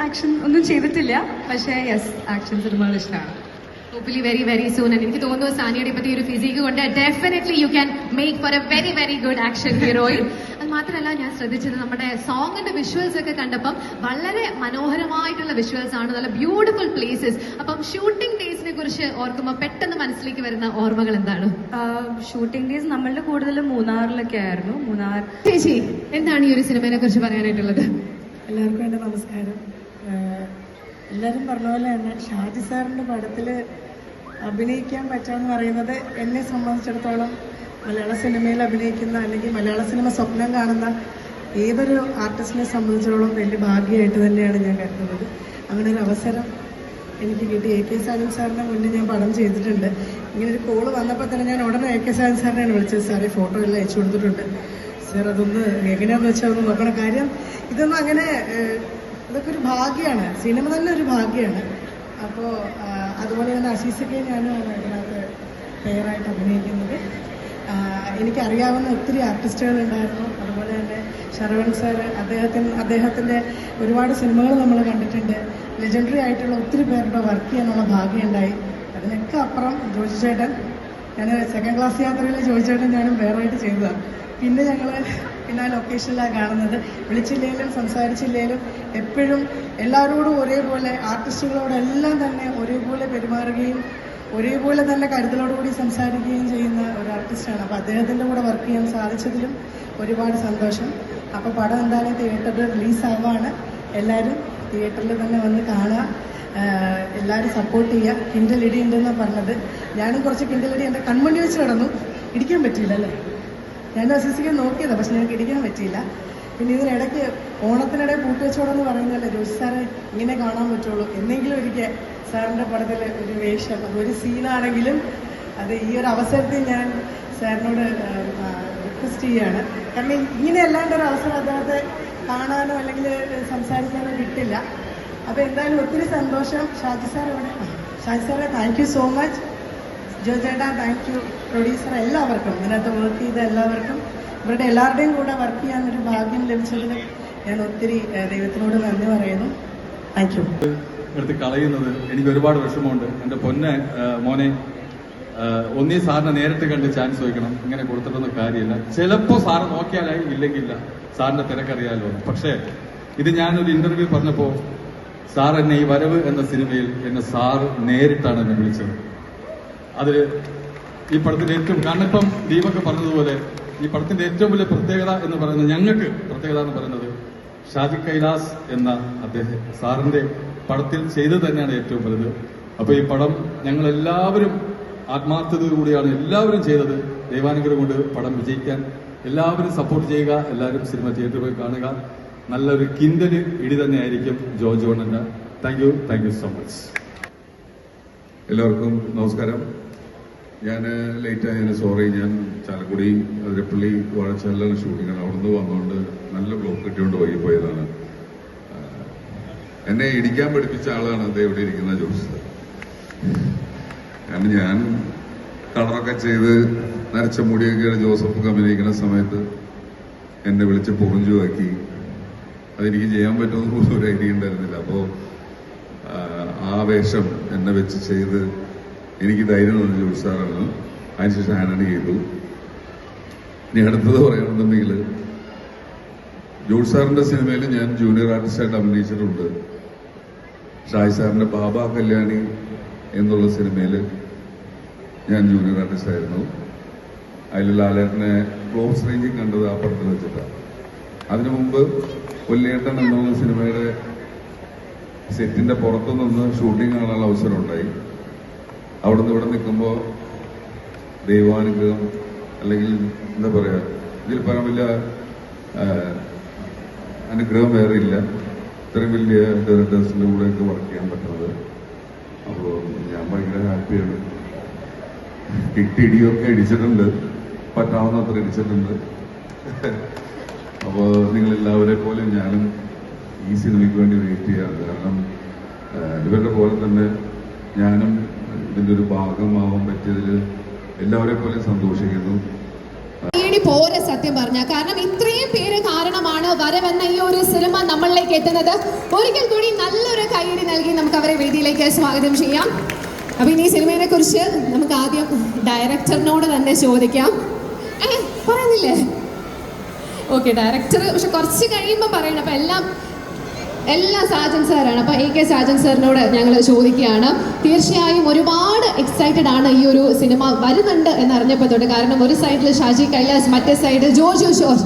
Action ഒന്നും ചെയ്തിട്ടില്ല, പക്ഷേ യെസ്, ആക്ഷൻ സിനിമകൾ ഇഷ്ടമാണ്. Hopefully very very soon. എനിക്ക് തോന്നുന്നു സാനിയുടെ ഇപ്പത്തെ ഒരു ഫിസിക് കൊണ്ട് definitely you can make for a very very good action heroine. അത് മാത്രമല്ല ഞാൻ ശ്രദ്ധിച്ചത് നമ്മുടെ സോങ്ങിന്റെ വിഷ്വൽസ് ഒക്കെ കണ്ടപ്പം വളരെ മനോഹരമായിട്ടുള്ള വിഷ്വൽസ് ആണ്, നല്ല ബ്യൂട്ടിഫുൾ പ്ലേസസ്. അപ്പം ഷൂട്ടിംഗ് ഡേയ്സിനെ കുറിച്ച് ഓർക്കുമ്പോൾ പെട്ടെന്ന് മനസ്സിലേക്ക് വരുന്ന ഓർമ്മകൾ എന്താണ്? ഷൂട്ടിംഗ് ഡേയ്സ് നമ്മളുടെ കൂടുതലും മൂന്നാറിലൊക്കെ ആയിരുന്നു. മൂന്നാർ. ചേച്ചി, എന്താണ് ഈ ഒരു സിനിമയെ കുറിച്ച് പറയാനായിട്ടുള്ളത്? എല്ലാവർക്കും എൻ്റെ നമസ്കാരം. എല്ലാവരും പറഞ്ഞ പോലെ തന്നെ ഷാജി സാറിൻ്റെ പടത്തിൽ അഭിനയിക്കാൻ പറ്റുമെന്ന് പറയുന്നത് എന്നെ സംബന്ധിച്ചിടത്തോളം മലയാള സിനിമയിൽ അഭിനയിക്കുന്ന അല്ലെങ്കിൽ മലയാള സിനിമ സ്വപ്നം കാണുന്ന ഏതൊരു ആർട്ടിസ്റ്റിനെ സംബന്ധിച്ചിടത്തോളം വലിയ ഭാഗ്യമായിട്ട് തന്നെയാണ് ഞാൻ കരുതുന്നത്. അങ്ങനെ ഒരു അവസരം എനിക്ക് കിട്ടി. AK സാജൻ സാറിന് മുന്നേ ഞാൻ പടം ചെയ്തിട്ടുണ്ട്. ഇങ്ങനെ ഒരു കോള് വന്നപ്പോൾ തന്നെ ഞാൻ ഉടനെ AK സാജൻ സാറിനെയാണ് വിളിച്ചത്. സാറേ, ഫോട്ടോ എല്ലാം അയച്ചു കൊടുത്തിട്ടുണ്ട് സാർ, അതൊന്ന് എങ്ങനെയാണെന്ന് വെച്ചാൽ ഒന്ന് നോക്കണം. കാര്യം ഇതൊന്നും അങ്ങനെ ഇതൊക്കെ ഒരു ഭാഗ്യമാണ്, സിനിമ തന്നെ ഒരു ഭാഗ്യമാണ്. അപ്പോൾ അതുപോലെ തന്നെ അസീസൊക്കെ ഞാനുമാണ് ഇതിനകത്ത് പെയറായിട്ട് അഭിനയിക്കുന്നത്. എനിക്കറിയാവുന്ന ഒത്തിരി ആർട്ടിസ്റ്റുകളുണ്ടായിരുന്നു. അതുപോലെ തന്നെ ശരവൺ സാർ, അദ്ദേഹത്തിൻ്റെ ഒരുപാട് സിനിമകൾ നമ്മൾ കണ്ടിട്ടുണ്ട്. ലെജൻഡറി ആയിട്ടുള്ള ഒത്തിരി പേരുടെ വർക്ക് ചെയ്യാനുള്ള ഭാഗ്യമുണ്ടായി. അതിനൊക്കെ അപ്പുറം ജോജി ചേട്ടൻ, ഞാൻ സെക്കൻഡ് ക്ലാസ് യാത്രയിൽ ജോജി ചേട്ടൻ ഞാനും വേറായിട്ട് ചെയ്തതാണ്. പിന്നെ ഞങ്ങൾ പിന്നെ ആ ലൊക്കേഷനിലാണ് കാണുന്നത്. വിളിച്ചില്ലെങ്കിലും സംസാരിച്ചില്ലെങ്കിലും എപ്പോഴും എല്ലാവരോടും ഒരേപോലെ, ആർട്ടിസ്റ്റുകളോടെല്ലാം തന്നെ ഒരേപോലെ പെരുമാറുകയും ഒരേപോലെ തന്നെ കരുതലോടുകൂടി സംസാരിക്കുകയും ചെയ്യുന്ന ഒരു ആർട്ടിസ്റ്റാണ്. അപ്പോൾ അദ്ദേഹത്തിൻ്റെ കൂടെ വർക്ക് ചെയ്യാൻ സാധിച്ചതിലും ഒരുപാട് സന്തോഷം. അപ്പോൾ പടം എന്തായാലും തിയേറ്ററിൽ റിലീസാവാണ്. എല്ലാവരും തിയേറ്ററിൽ തന്നെ വന്ന് കാണുക, എല്ലാവരും സപ്പോർട്ട് ചെയ്യുക. കിൻഡലടി ഉണ്ടെന്നാണ് പറഞ്ഞത്. ഞാനും കുറച്ച് കിൻഡലടി എൻ്റെ കൺമണി വെച്ച് കിടന്നു, ഇടിക്കാൻ പറ്റിയില്ല അല്ലേ. ഞാൻ അസിസിക്കാൻ നോക്കിയതാണ്, പക്ഷെ ഞങ്ങൾക്ക് ഇടിക്കാൻ പറ്റിയില്ല. പിന്നെ ഇതിനിടയ്ക്ക് ഓണത്തിനിടെ പൂട്ടുവെച്ചോടെന്ന് പറയുന്നതല്ലേ ജോഷി സാറെ, ഇങ്ങനെ കാണാൻ പറ്റുള്ളൂ. എന്നെങ്കിലും ഒരിക്കൽ സാറിൻ്റെ പടത്തിൽ ഒരു വേഷം, അതൊരു സീനാണെങ്കിലും അത് ഈ ഒരു അവസരത്തിൽ ഞാൻ സാറിനോട് റിക്വസ്റ്റ് ചെയ്യുകയാണ്. കാരണം ഇങ്ങനെ അല്ലാണ്ട് ഒരു അവസരം അദ്ദേഹത്തെ കാണാനോ അല്ലെങ്കിൽ സംസാരിക്കാനോ കിട്ടില്ല. അപ്പോൾ എന്തായാലും ഒത്തിരി സന്തോഷം. ഷാജി സാർ ഇവിടെ, ഷാജി സാറെ താങ്ക് യു സോ മച്ച്. ജോജേട്ടാ താങ്ക് യു. പ്രൊഡ്യൂസർ എല്ലാവർക്കും, ഇതിനകത്ത് വർക്ക് ചെയ്ത എല്ലാവർക്കും, ഇവരുടെ എല്ലാവരുടെയും കൂടെ വർക്ക് ചെയ്യാനൊരു ഭാഗ്യം ലഭിച്ചതിൽ ഞാൻ ഒത്തിരി ദൈവത്തിനോട് നന്ദി പറയുന്നു. Thank you. എടുത്ത് കളയുന്നത് എനിക്ക് ഒരുപാട് വിഷമമുണ്ട്. എൻ്റെ മോനെ ഒന്നീ സാറിനെ നേരിട്ട് കണ്ട് ചാൻസ് ചോദിക്കണം, ഇങ്ങനെ കൊടുത്തിട്ടൊന്നും കാര്യമില്ല. ചിലപ്പോൾ സാറ് നോക്കിയാലായി, ഇല്ലെങ്കില്ല. സാറിന്റെ തിരക്കറിയാലോ. പക്ഷേ ഇത് ഞാനൊരു ഇന്റർവ്യൂ പറഞ്ഞപ്പോൾ സാർ എന്നെ ഈ വരവ് എന്ന സിനിമയിൽ എന്നെ സാറ് നേരിട്ടാണ് എന്നെ വിളിച്ചത്. അതില് ഈ പടത്തിന്റെ ഏറ്റവും, കാരണം ഇപ്പം ദീപക് പറഞ്ഞതുപോലെ ഈ പടത്തിന്റെ ഏറ്റവും വലിയ പ്രത്യേകത എന്ന് പറയുന്നത്, ഞങ്ങൾക്ക് പ്രത്യേകത എന്ന് പറയുന്നത് ഷാജി കൈലാസ് എന്ന അദ്ദേഹം സാറിന്റെ പടത്തിൽ ചെയ്തത് തന്നെയാണ് ഏറ്റവും വലുത്. അപ്പൊ ഈ പടം ഞങ്ങൾ എല്ലാവരും ആത്മാർത്ഥതയോടുകൂടിയാണ് എല്ലാവരും ചെയ്തത്. ദൈവാനുഗ്രഹം കൊണ്ട് പടം വിജയിക്കാൻ എല്ലാവരും സപ്പോർട്ട് ചെയ്യുക. എല്ലാവരും സിനിമ തിയേറ്ററിൽ പോയി കാണുക. നല്ലൊരു കിൻഡല് ഇടി തന്നെയായിരിക്കും ജോർജ് ഓണന്റെ. Thank you so much. എല്ലാവർക്കും നമസ്കാരം. ഞാൻ ലേറ്റായതിന് സോറി. ഞാൻ ചാലക്കുടി അതിരപ്പള്ളി വാഴച്ചാലിലാണ് ഷൂട്ടിങ്ങാണ്. അവിടുന്ന് വന്നുകൊണ്ട് നല്ല ബ്ലോക്ക് കിട്ടിയോണ്ട് വൈകിപ്പോയതാണ്. എന്നെ ഇടിക്കാൻ പഠിപ്പിച്ച ആളാണ് അത് ഇവിടെ ഇരിക്കുന്ന ജോസ്. കാരണം ഞാൻ കളറൊക്കെ ചെയ്ത് നരച്ച മുടിയൊക്കെ ജോസഫ് അഭിനയിക്കുന്ന സമയത്ത് എന്നെ വിളിച്ച് പൊറിഞ്ചുവാക്കി. അതെനിക്ക് ചെയ്യാൻ പറ്റുമെന്ന് പോലും ഒരു ഐഡിയ ഉണ്ടായിരുന്നില്ല. അപ്പോൾ ആ വേഷം എന്നെ വെച്ച് ചെയ്ത് എനിക്ക് ധൈര്യം തന്ന ജോഷി സാറാണ്. അതിനുശേഷം ആന്റണി ചെയ്തു. ഇനി അടുത്തത് പറയണമെന്നുണ്ടെങ്കിൽ ജോഷി സാറിന്റെ സിനിമയിൽ ഞാൻ ജൂനിയർ ആർട്ടിസ്റ്റായിട്ട് അഭിനയിച്ചിട്ടുണ്ട്. ഷാജി സാറിന്റെ ബാബ കല്യാണി എന്നുള്ള സിനിമയിൽ ഞാൻ ജൂനിയർ ആർട്ടിസ്റ്റ് ആയിരുന്നു. അതിൽ ലാലേട്ടനെ ക്ലോസ് റേഞ്ചിൽ കണ്ടത് ആ പടത്തിൽ വെച്ചിട്ടാണ്. അതിനു മുമ്പ് കൊല്ലേട്ടൻ എന്നുള്ള സിനിമയുടെ സെറ്റിന്റെ പുറത്തു നിന്ന് ഷൂട്ടിംഗ് കാണാനുള്ള അവസരം ഉണ്ടായി. അവിടുന്ന് ഇവിടെ നിൽക്കുമ്പോൾ ദൈവാനുഗ്രഹം അല്ലെങ്കിൽ എന്താ പറയാ, ഇതിൽ പറയാൻ വലിയ അനുഗ്രഹം വേറെ ഇല്ല. ഇത്രയും വലിയ ഡയറക്ടേഴ്സിന്റെ കൂടെയൊക്കെ വർക്ക് ചെയ്യാൻ പറ്റുന്നത്. അപ്പോൾ ഞാൻ ഭയങ്കര ഹാപ്പിയാണ്. ഇടിയൊക്കെ ഇടിച്ചിട്ടുണ്ട്, പറ്റാവുന്നത്ര ഇടിച്ചിട്ടുണ്ട്. അപ്പോൾ നിങ്ങളെല്ലാവരെ പോലെ ഞാനും ഈ സിനിമയ്ക്ക് വേണ്ടി വെയിറ്റ് ചെയ്യാറ്. കാരണം ഇവരുടെ പോലെ തന്നെ ഞാനും ഇതിന്റെ ഒരു ഭാഗമാവാൻ പറ്റിയതിൽ എല്ലാവരെ പോലെ സന്തോഷിക്കുന്നു. കൂടി പോരെ സത്യം പറഞ്ഞ. കാരണം ഇത്രയും പേര് കാരണമാണ് വരവെന്ന ഈ ഒരു സിനിമ നമ്മളിലേക്ക് എത്തുന്നത്. ഒരിക്കൽ കൂടി നല്ലൊരു കൈയടി നൽകി നമുക്ക് അവരെ വേദിയിലേക്ക് സ്വാഗതം ചെയ്യാം. അപ്പൊ ഇനി ഈ സിനിമയെ കുറിച്ച് നമുക്ക് ആദ്യം ഡയറക്ടറിനോട് തന്നെ ചോദിക്കാം. പറയുന്നില്ലേ? ഓക്കെ, ഡയറക്ടർ പക്ഷെ കുറച്ച് കഴിയുമ്പോൾ പറയണം. അപ്പൊ എല്ലാം സാജൻ സാറാണ്. അപ്പൊ AK സാജൻ സാറിനോട് ഞങ്ങൾ ചോദിക്കുകയാണ്. തീർച്ചയായും ഒരുപാട് എക്സൈറ്റഡ് ആണ് ഈ ഒരു സിനിമ വരുന്നുണ്ട് എന്നറിഞ്ഞപ്പോൾ തൊട്ട്. കാരണം ഒരു സൈഡിൽ ഷാജി കൈലാസ്, മറ്റേ സൈഡിൽ ജോർജ് ജോർജ്.